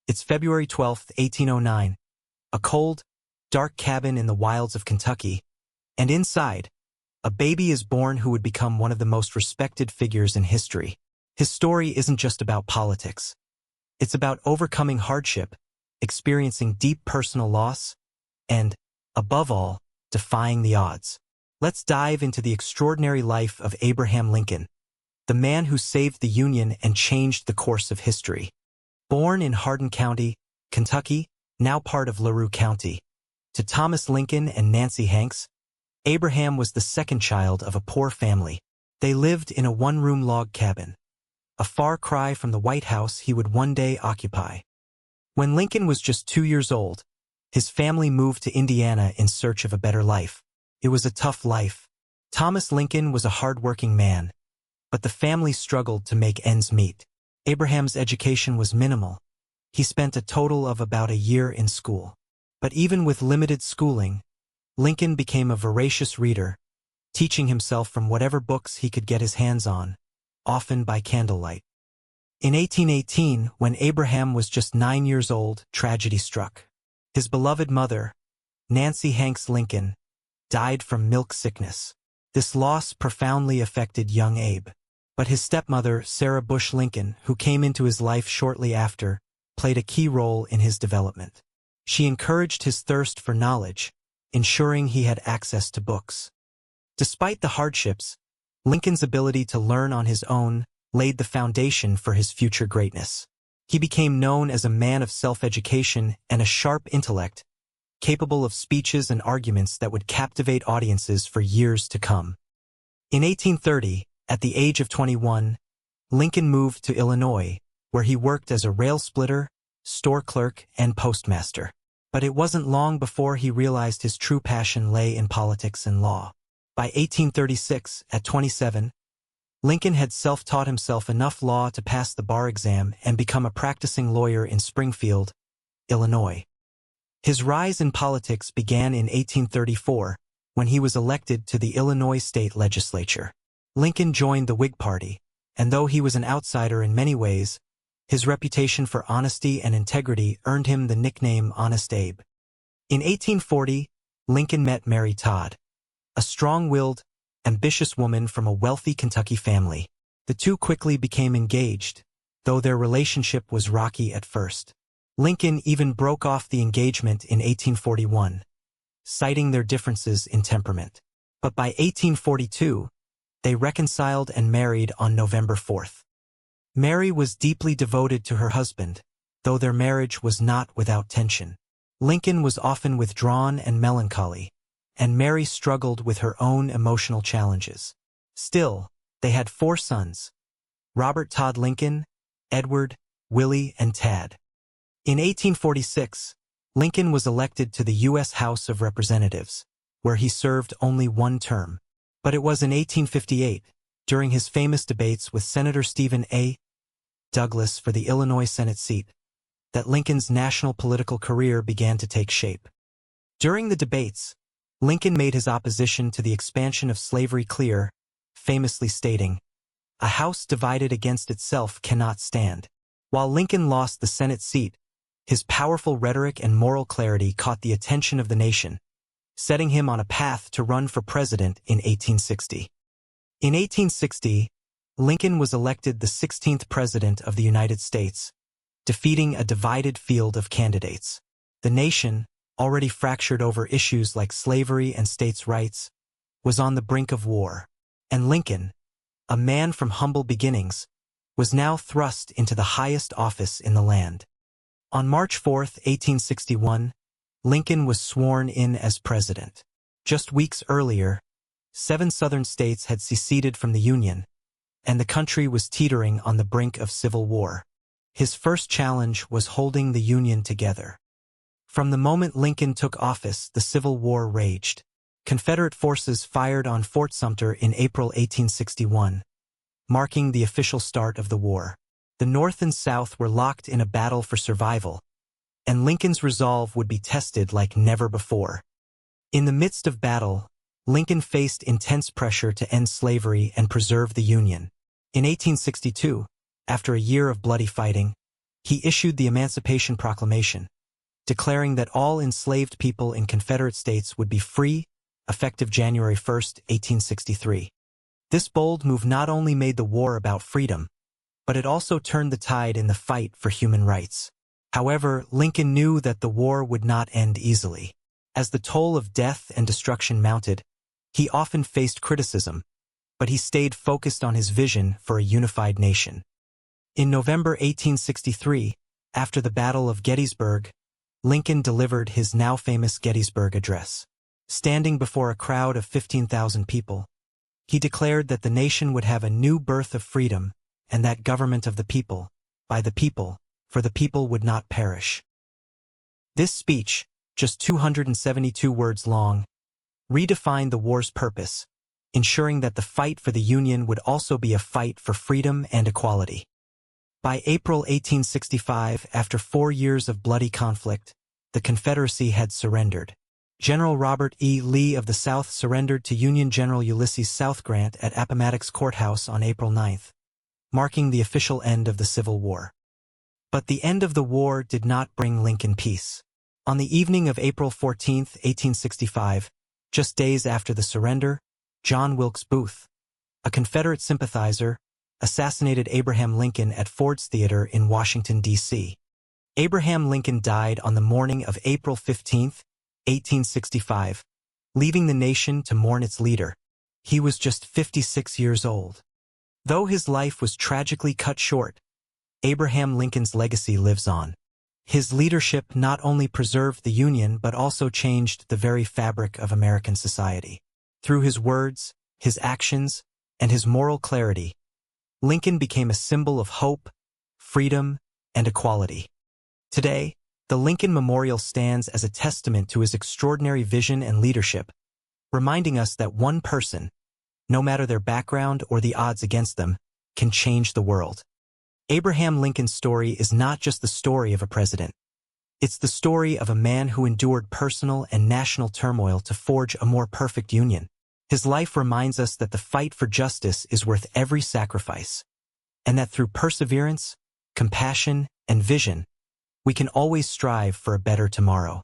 It's February 12, 1809. A cold, dark cabin in the wilds of Kentucky, and inside, a baby is born who would become one of the most respected figures in history. His story isn't just about politics. It's about overcoming hardship, experiencing deep personal loss, and, above all, defying the odds. Let's dive into the extraordinary life of Abraham Lincoln, the man who saved the Union and changed the course of history. Born in Hardin County, Kentucky, now part of LaRue County, to Thomas Lincoln and Nancy Hanks, Abraham was the second child of a poor family. They lived in a one-room log cabin, a far cry from the White House he would one day occupy. When Lincoln was just 2 years old, his family moved to Indiana in search of a better life. It was a tough life. Thomas Lincoln was a hard-working man, but the family struggled to make ends meet. Abraham's education was minimal. He spent a total of about a year in school. But even with limited schooling, Lincoln became a voracious reader, teaching himself from whatever books he could get his hands on, often by candlelight. In 1818, when Abraham was just 9 years old, tragedy struck. His beloved mother, Nancy Hanks Lincoln, died from milk sickness. This loss profoundly affected young Abe. But his stepmother, Sarah Bush Lincoln, who came into his life shortly after, played a key role in his development. She encouraged his thirst for knowledge, ensuring he had access to books. Despite the hardships, Lincoln's ability to learn on his own laid the foundation for his future greatness. He became known as a man of self-education and a sharp intellect, capable of speeches and arguments that would captivate audiences for years to come. In 1830, at the age of 21, Lincoln moved to Illinois, where he worked as a rail splitter, store clerk, and postmaster. But it wasn't long before he realized his true passion lay in politics and law. By 1836, at 27, Lincoln had self-taught himself enough law to pass the bar exam and become a practicing lawyer in Springfield, Illinois. His rise in politics began in 1834, when he was elected to the Illinois state legislature. Lincoln joined the Whig Party, and though he was an outsider in many ways, his reputation for honesty and integrity earned him the nickname Honest Abe. In 1840, Lincoln met Mary Todd, a strong-willed, ambitious woman from a wealthy Kentucky family. The two quickly became engaged, though their relationship was rocky at first. Lincoln even broke off the engagement in 1841, citing their differences in temperament. But by 1842, they reconciled and married on November 4th. Mary was deeply devoted to her husband, though their marriage was not without tension. Lincoln was often withdrawn and melancholy, and Mary struggled with her own emotional challenges. Still, they had 4 sons: Robert Todd Lincoln, Edward, Willie, and Tad. In 1846, Lincoln was elected to the U.S. House of Representatives, where he served only 1 term. But it was in 1858, during his famous debates with Senator Stephen A. Douglas for the Illinois Senate seat, that Lincoln's national political career began to take shape. During the debates, Lincoln made his opposition to the expansion of slavery clear, famously stating, "A house divided against itself cannot stand." While Lincoln lost the Senate seat, his powerful rhetoric and moral clarity caught the attention of the nation, setting him on a path to run for president in 1860. In 1860, Lincoln was elected the 16th President of the United States, defeating a divided field of candidates. The nation, already fractured over issues like slavery and states' rights, was on the brink of war, and Lincoln, a man from humble beginnings, was now thrust into the highest office in the land. On March 4, 1861, Lincoln was sworn in as president. Just weeks earlier, 7 southern states had seceded from the Union, and the country was teetering on the brink of civil war. His first challenge was holding the Union together. From the moment Lincoln took office, the Civil War raged. Confederate forces fired on Fort Sumter in April 1861, marking the official start of the war. The North and South were locked in a battle for survival, and Lincoln's resolve would be tested like never before. In the midst of battle, Lincoln faced intense pressure to end slavery and preserve the Union. In 1862, after a year of bloody fighting, he issued the Emancipation Proclamation, declaring that all enslaved people in Confederate states would be free, effective January 1, 1863. This bold move not only made the war about freedom, but it also turned the tide in the fight for human rights. However, Lincoln knew that the war would not end easily. As the toll of death and destruction mounted, he often faced criticism, but he stayed focused on his vision for a unified nation. In November 1863, after the Battle of Gettysburg, Lincoln delivered his now famous Gettysburg Address. Standing before a crowd of 15,000 people, he declared that the nation would have a new birth of freedom and that government of the people, by the people, for the people would not perish. This speech, just 272 words long, redefined the war's purpose, ensuring that the fight for the Union would also be a fight for freedom and equality. By April 1865, after 4 years of bloody conflict, the Confederacy had surrendered. General Robert E. Lee of the South surrendered to Union General Ulysses South Grant at Appomattox Courthouse on April 9, marking the official end of the Civil War. But the end of the war did not bring Lincoln peace. On the evening of April 14, 1865, just days after the surrender, John Wilkes Booth, a Confederate sympathizer, assassinated Abraham Lincoln at Ford's Theater in Washington, D.C. Abraham Lincoln died on the morning of April 15, 1865, leaving the nation to mourn its leader. He was just 56 years old. Though his life was tragically cut short, Abraham Lincoln's legacy lives on. His leadership not only preserved the Union but also changed the very fabric of American society. Through his words, his actions, and his moral clarity, Lincoln became a symbol of hope, freedom, and equality. Today, the Lincoln Memorial stands as a testament to his extraordinary vision and leadership, reminding us that one person, no matter their background or the odds against them, can change the world. Abraham Lincoln's story is not just the story of a president. It's the story of a man who endured personal and national turmoil to forge a more perfect union. His life reminds us that the fight for justice is worth every sacrifice, and that through perseverance, compassion, and vision, we can always strive for a better tomorrow.